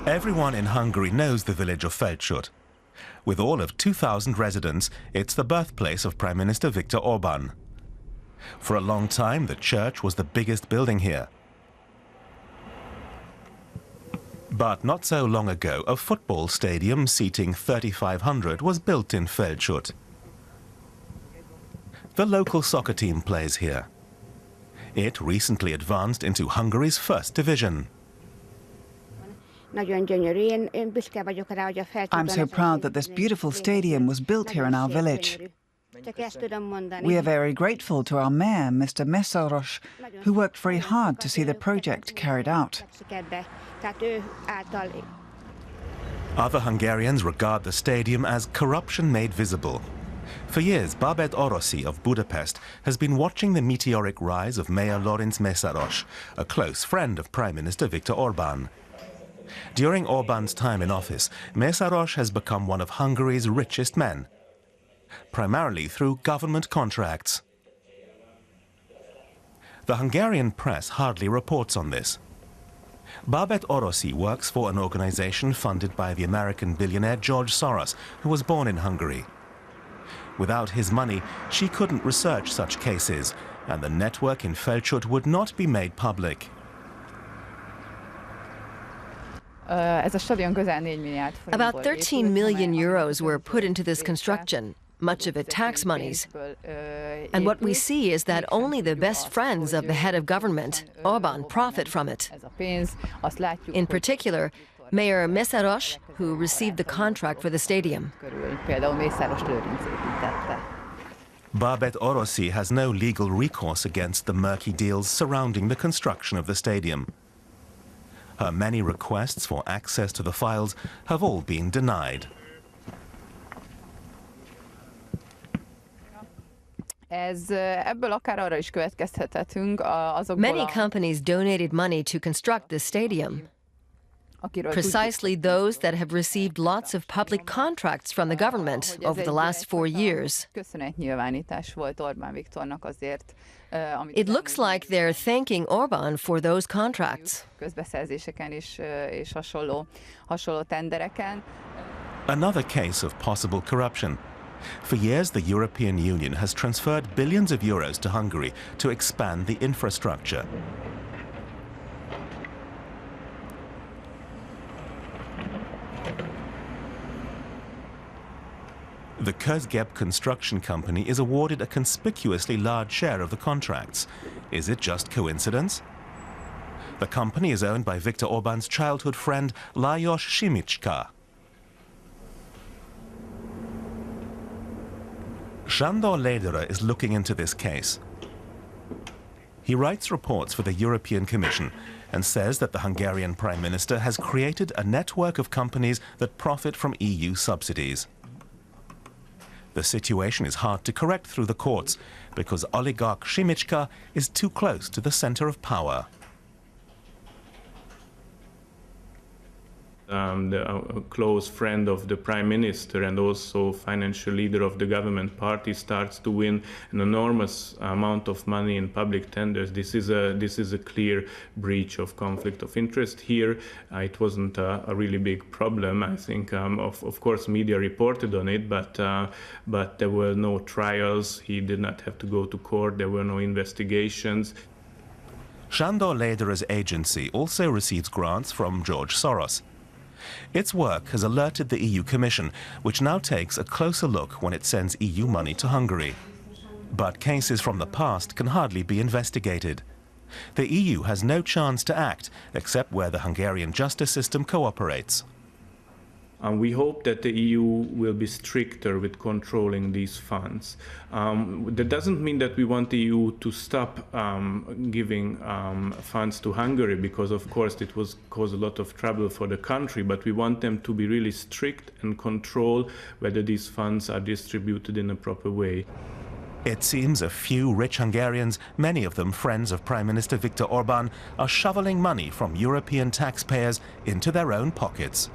Everyone in Hungary knows the village of Feldshut. With all of 2,000 residents, it's the birthplace of Prime Minister Viktor Orban. For a long time, the church was the biggest building here. But not so long ago, a football stadium seating 3,500 was built in Feldshut. The local soccer team plays here. It recently advanced into Hungary's first division. I'm so proud that this beautiful stadium was built here in our village. We are very grateful to our mayor, Mr. Mészáros, who worked very hard to see the project carried out. Other Hungarians regard the stadium as corruption made visible. For years, Babet Orossi of Budapest has been watching the meteoric rise of Mayor Lawrence Mészáros, a close friend of Prime Minister Viktor Orban. During Orban's time in office, Mészáros has become one of Hungary's richest men, primarily through government contracts. The Hungarian press hardly reports on this. Babet Orossi works for an organization funded by the American billionaire George Soros, who was born in Hungary. Without his money, she couldn't research such cases, and the network in Feldshut would not be made public. About 13 million euros were put into this construction, much of it tax monies. And what we see is that only the best friends of the head of government, Orban, profit from it. In particular, Mayor Mészáros, who received the contract for the stadium. Babet Orossi has no legal recourse against the murky deals surrounding the construction of the stadium. Her many requests for access to the files have all been denied. Many companies donated money to construct this stadium. Precisely those that have received lots of public contracts from the government over the last 4 years. It looks like they're thanking Orban for those contracts. Another case of possible corruption. For years, the European Union has transferred billions of euros to Hungary to expand the infrastructure. The Közgép construction company is awarded a conspicuously large share of the contracts. Is it just coincidence? The company is owned by Viktor Orban's childhood friend Lajos Simicska. Sándor Lederer is looking into this case. He writes reports for the European Commission and says that the Hungarian Prime Minister has created a network of companies that profit from EU subsidies. The situation is hard to correct through the courts because oligarch Simicska is too close to the center of power. A close friend of the Prime Minister and also financial leader of the government party starts to win an enormous amount of money in public tenders. This is a clear breach of conflict of interest here. It wasn't a really big problem. I think, of course, media reported on it, but there were no trials. He did not have to go to court. There were no investigations. Sándor Lederer's agency also receives grants from George Soros. Its work has alerted the EU Commission, which now takes a closer look when it sends EU money to Hungary. But cases from the past can hardly be investigated. The EU has no chance to act, except where the Hungarian justice system cooperates. We hope that the EU will be stricter with controlling these funds. That doesn't mean that we want the EU to stop giving funds to Hungary, because of course it was cause a lot of trouble for the country, but we want them to be really strict and control whether these funds are distributed in a proper way. It seems a few rich Hungarians, many of them friends of Prime Minister Viktor Orban, are shoveling money from European taxpayers into their own pockets.